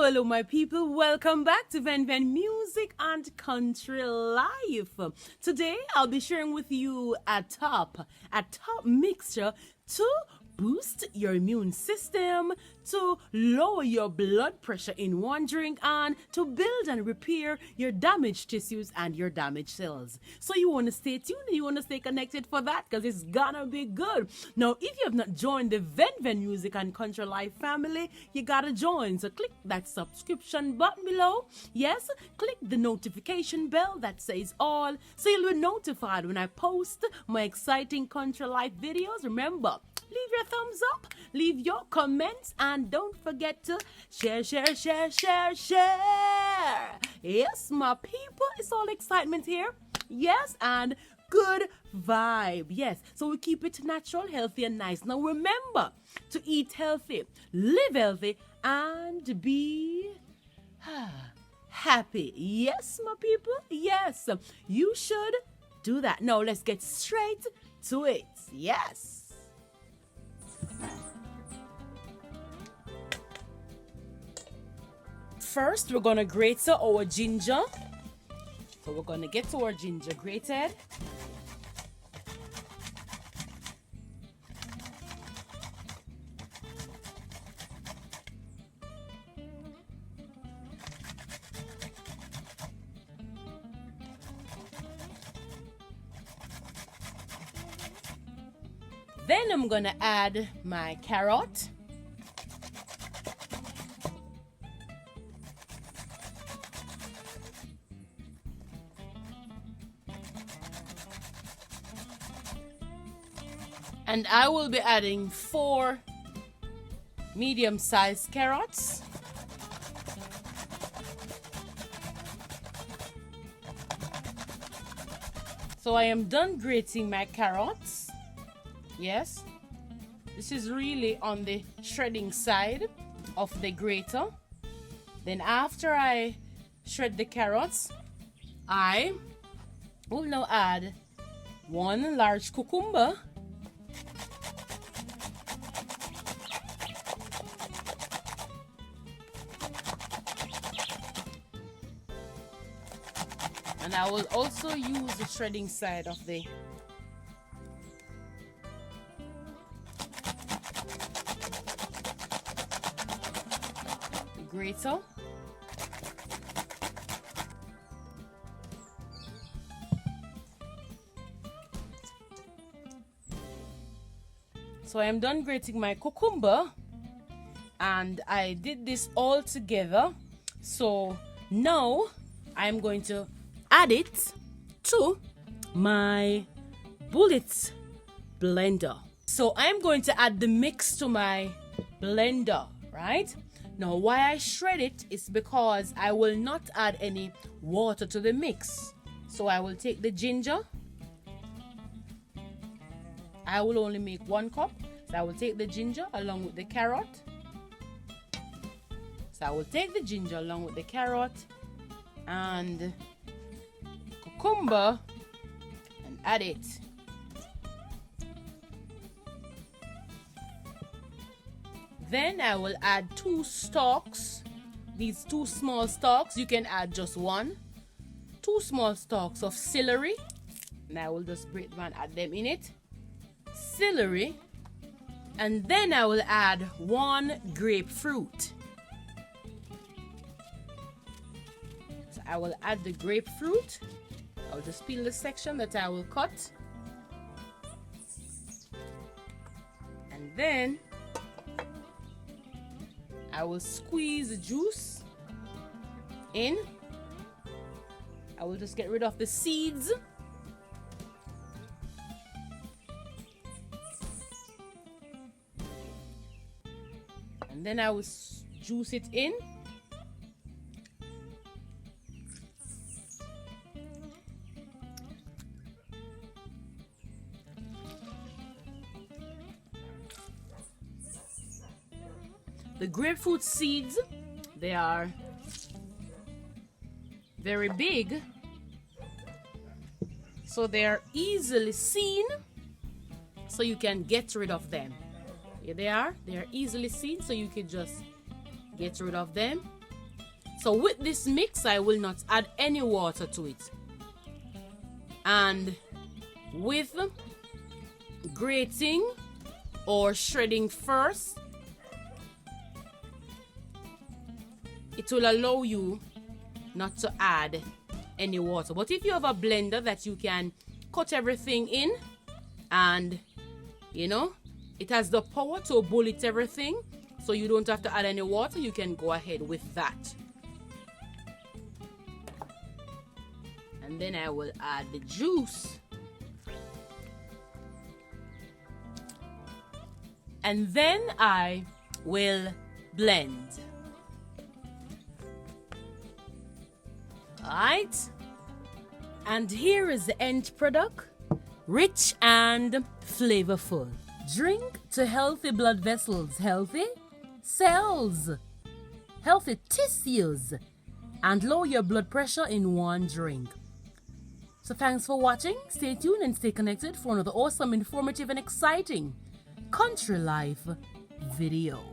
Hello, my people. Welcome back to Music and Country Life. Today, I'll be sharing with you a top mixture to boost your immune system, to lower your blood pressure in one drink, and to build and repair your damaged tissues and your damaged cells. So you want to stay tuned and you want to stay connected for that because it's gonna be good. Now, if you have not joined the Music and Country Life family, you gotta join. So click that subscription button below. Yes, click the notification bell that says all so you'll be notified when I post my exciting Country Life videos. Remember, leave your thumbs up, leave your comments, and don't forget to share. Yes, my people, it's all excitement here. Yes, and good vibe. Yes, so we keep it natural, healthy, and nice. Now remember to eat healthy, live healthy, and be happy. Yes, my people, yes, you should do that. Now let's get straight to it. Yes. First, we're gonna grate our ginger. So we're gonna get our ginger grated. Then I'm gonna add my carrot. And I will be adding 4 medium-sized carrots. So I am done grating my carrots. Yes, this is really on the shredding side of the grater. Then after I shred the carrots, I will now add 1 large cucumber. And I will also use the shredding side of the grater. So I am done grating my cucumber, and I did this all together. So now I'm going to add it to my bullet blender. So I'm going to add the mix to my blender, right? Now why I shred it is because I will not add any water to the mix. So I will take the ginger. I will only make 1 cup. So I will take the ginger along with the carrot. So I will take the ginger along with the carrot and cucumber and add it. Then I will add 2 stalks. These 2 small stalks, you can add just 1. 2 small stalks of celery. And I will just break them and add them in it. Celery. And then I will add 1 grapefruit. So I will add the grapefruit. I'll just peel the section that I will cut. And then I will squeeze the juice in. I will just get rid of the seeds. And then I will juice it in. The grapefruit seeds, they are very big, so they are easily seen, so you can get rid of them. Here they are easily seen, so you can just get rid of them. So with this mix, I will not add any water to it. And with grating or shredding first, it will allow you not to add any water. But if you have a blender that you can cut everything in, and you know, it has the power to bullet everything, so you don't have to add any water, you can go ahead with that. And then I will add the juice. And then I will blend. Alright? And here is the end product. Rich and flavorful. Drink to healthy blood vessels, healthy cells, healthy tissues, and lower your blood pressure in one drink. So thanks for watching. Stay tuned and stay connected for another awesome, informative, and exciting country life video.